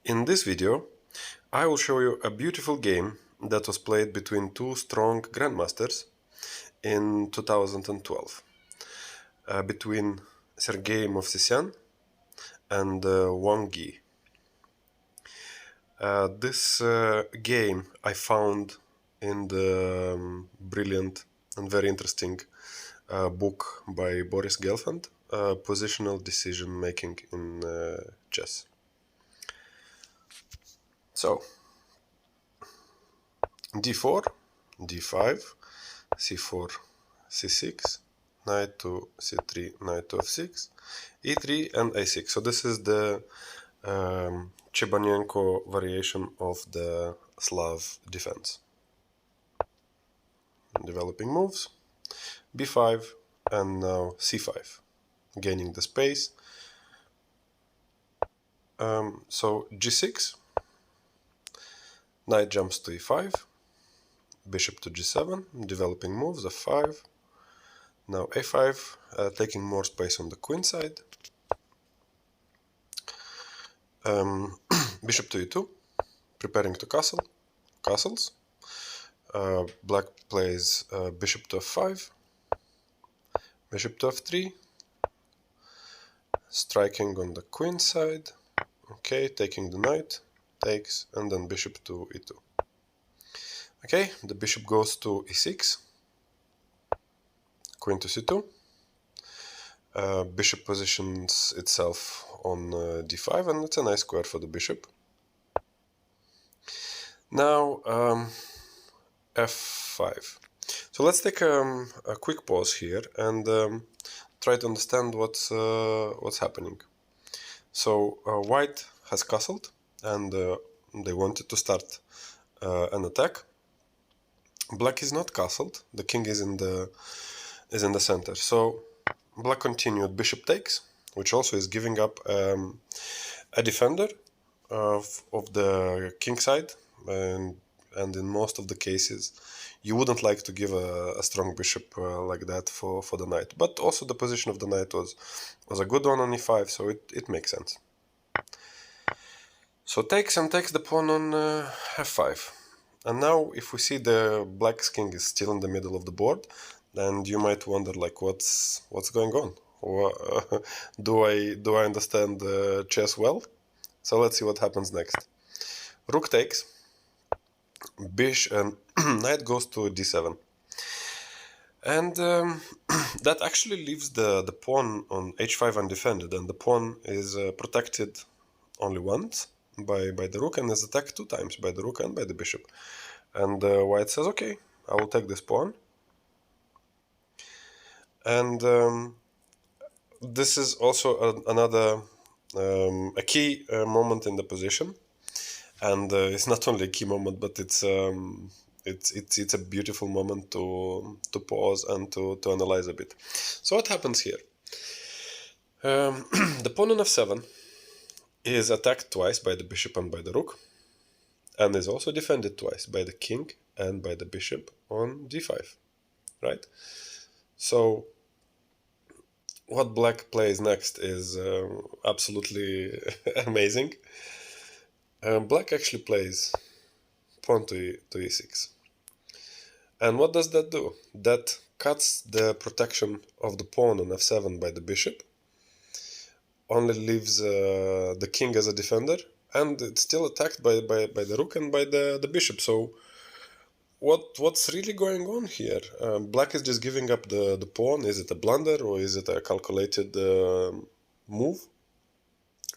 In this video, I will show you a beautiful game that was played between two strong grandmasters in 2012, between Sergei Movsesyan and Wang Yi. This game I found in the brilliant and very interesting book by Boris Gelfand, Positional Decision Making in Chess. So, d4, d5, c4, c6, knight to c3, knight to f6, e3, and a6. So this is the Chebanenko variation of the Slav defense. Developing moves, b5, and now c5, gaining the space. So g6, knight jumps to e5, bishop to g7, developing moves, f5, now a5, taking more space on the queen side, bishop to e2, preparing to castles, black plays bishop to f5, bishop to f3, striking on the queen side, okay, taking the knight, takes, and then bishop to e2. Okay, the bishop goes to e6, queen to c2, bishop positions itself on d5, and it's a nice square for the bishop. Now f5. So let's take a quick pause here and try to understand what's happening. So white has castled, and they wanted to start an attack. Black is not castled. The king is in the center. So black continued bishop takes, which also is giving up a defender of the king side, and in most of the cases you wouldn't like to give a strong bishop like that for the knight. But also the position of the knight was a good one on e5, so it makes sense. So takes and takes the pawn on f5. And now if we see the black's king is still in the middle of the board, then you might wonder, like, what's going on? Do I understand chess well? So let's see what happens next. Rook takes, bishop, and knight goes to d7. And that actually leaves the pawn on h5 undefended, and the pawn is protected only once by the rook, and is attacked 2 times by the rook and by the bishop. And white says, okay, I will take this pawn. And this is also another a key moment in the position, and it's not only a key moment, but it's a beautiful moment to pause and to analyze a bit. So what happens here? The pawn on f7 is attacked twice by the bishop and by the rook, and is also defended twice by the king and by the bishop on d5, right? So what black plays next is absolutely amazing. Black actually plays pawn to e6. And what does that do? That cuts the protection of the pawn on f7 by the bishop, only leaves the king as a defender, and it's still attacked by the rook and by the bishop. So what's really going on here? Black is just giving up the pawn. Is it a blunder, or is it a calculated move?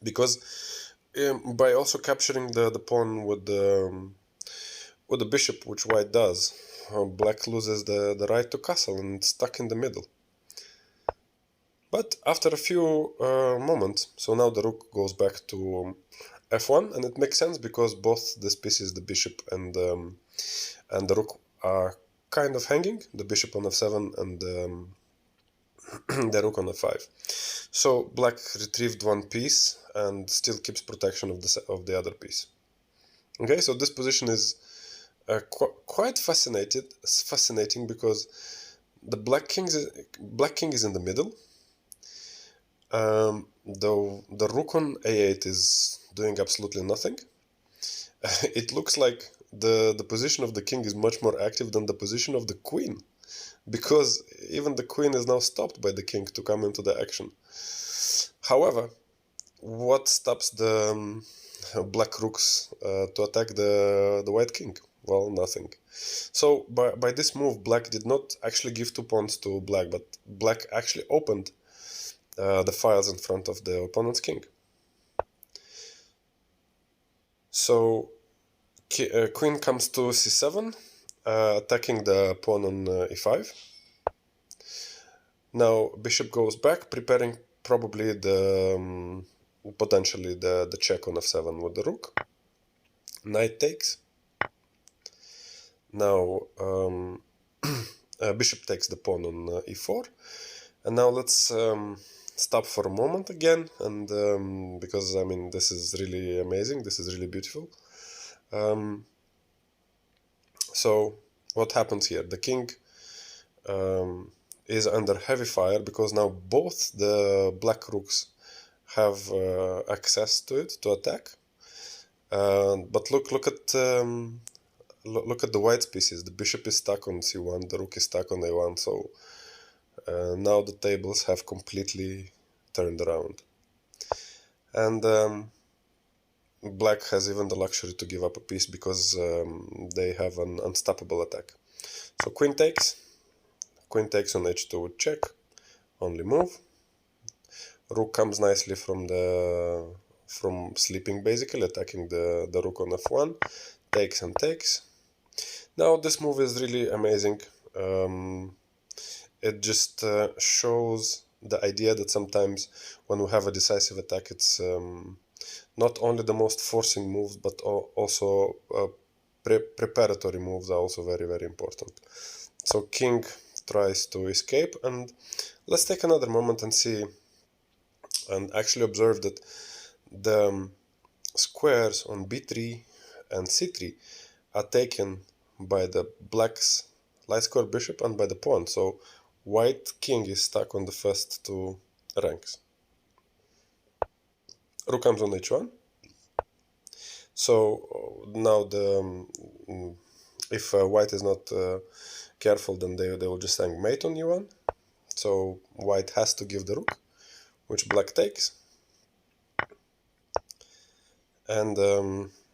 Because by also capturing the pawn with the bishop, which white does, black loses the right to castle and it's stuck in the middle. But after a few moments, so now the rook goes back to f1, and it makes sense because both the pieces, the bishop and the rook, are kind of hanging. The bishop on f7 and the rook on f5. So black retrieved one piece and still keeps protection of the other piece. Okay, so this position is quite fascinating because the black king is in the middle. The rook on a8 is doing absolutely nothing. It looks like the position of the king is much more active than the position of the queen, because even the queen is now stopped by the king to come into the action. However, what stops the black rooks to attack the white king? Well, nothing. So by this move, black did not actually give 2 pawns to black, but black actually opened the files in front of the opponent's king. So queen comes to c7, attacking the pawn on e5. Now bishop goes back, preparing probably potentially the check on f7 with the rook. Knight takes. Now bishop takes the pawn on e4. And now let's stop for a moment again, and because I mean this is really amazing, this is really beautiful. So what happens here? The king is under heavy fire because now both the black rooks have access to it to attack. But look at the white pieces. The bishop is stuck on c1, the rook is stuck on a1. So now the tables have completely turned around, and black has even the luxury to give up a piece because they have an unstoppable attack. So queen takes on h2 with check, only move. Rook comes nicely from sleeping, basically attacking the rook on f1, takes and takes. Now this move is really amazing. It just shows the idea that sometimes when we have a decisive attack, it's not only the most forcing moves, but also preparatory moves are also very, very important. So king tries to escape, and let's take another moment and see and actually observe that the squares on b3 and c3 are taken by the black's light square bishop and by the pawn. So white king is stuck on the first 2 ranks. Rook comes on h1. So now if white is not careful, then they will just hang mate on e1. So white has to give the rook, which black takes. And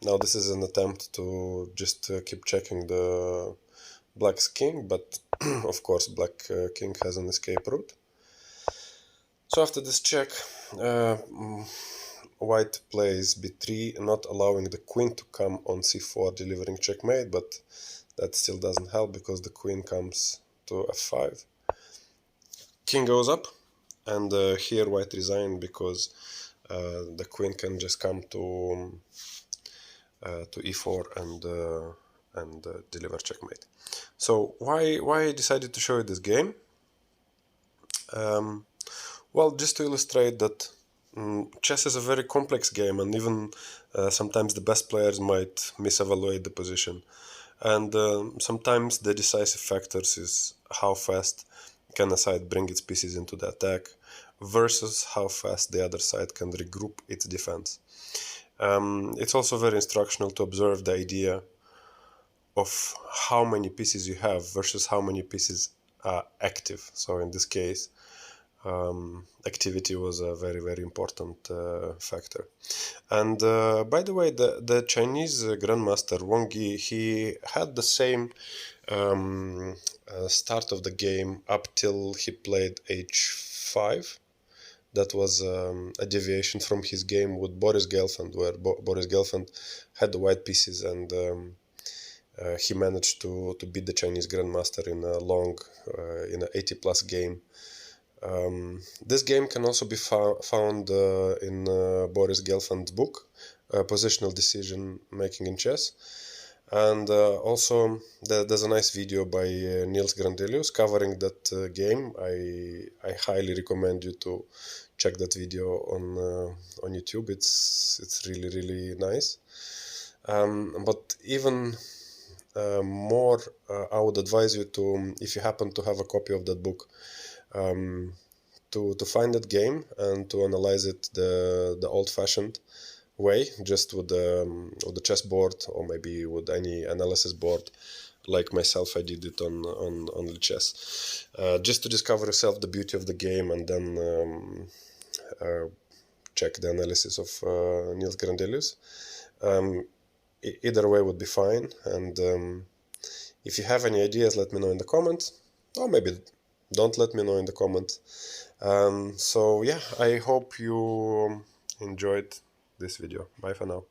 now this is an attempt to just keep checking the black's king, but of course black king has an escape route. So after this check, white plays b3, not allowing the queen to come on c4, delivering checkmate, but that still doesn't help because the queen comes to f5. King goes up, and here white resigned because the queen can just come to e4 and deliver checkmate. So why I decided to show you this game? Well, just to illustrate that chess is a very complex game, and even sometimes the best players might misevaluate the position. And sometimes the decisive factors is how fast can a side bring its pieces into the attack versus how fast the other side can regroup its defense. It's also very instructional to observe the idea of how many pieces you have versus how many pieces are active. So in this case, activity was a very, very important factor. And by the way, the Chinese Grandmaster Wang Yi, he had the same start of the game up till he played h5. That was a deviation from his game with Boris Gelfand, where Boris Gelfand had the white pieces, and he managed to beat the Chinese Grandmaster in a in an 80-plus game. This game can also be found in Boris Gelfand's book, Positional Decision Making in Chess. And also there's a nice video by Niels Grandelius covering that game. I highly recommend you to check that video on YouTube. It's really, really nice. But even more, I would advise you to, if you happen to have a copy of that book, to find that game and to analyze it the old-fashioned way, just with the chessboard, or maybe with any analysis board, like myself. I did it on only chess, just to discover yourself the beauty of the game, and then check the analysis of Niels Grandelius. Either way would be fine, and if you have any ideas, let me know in the comments, or maybe don't let me know in the comments. So yeah, I hope you enjoyed this video. Bye for now.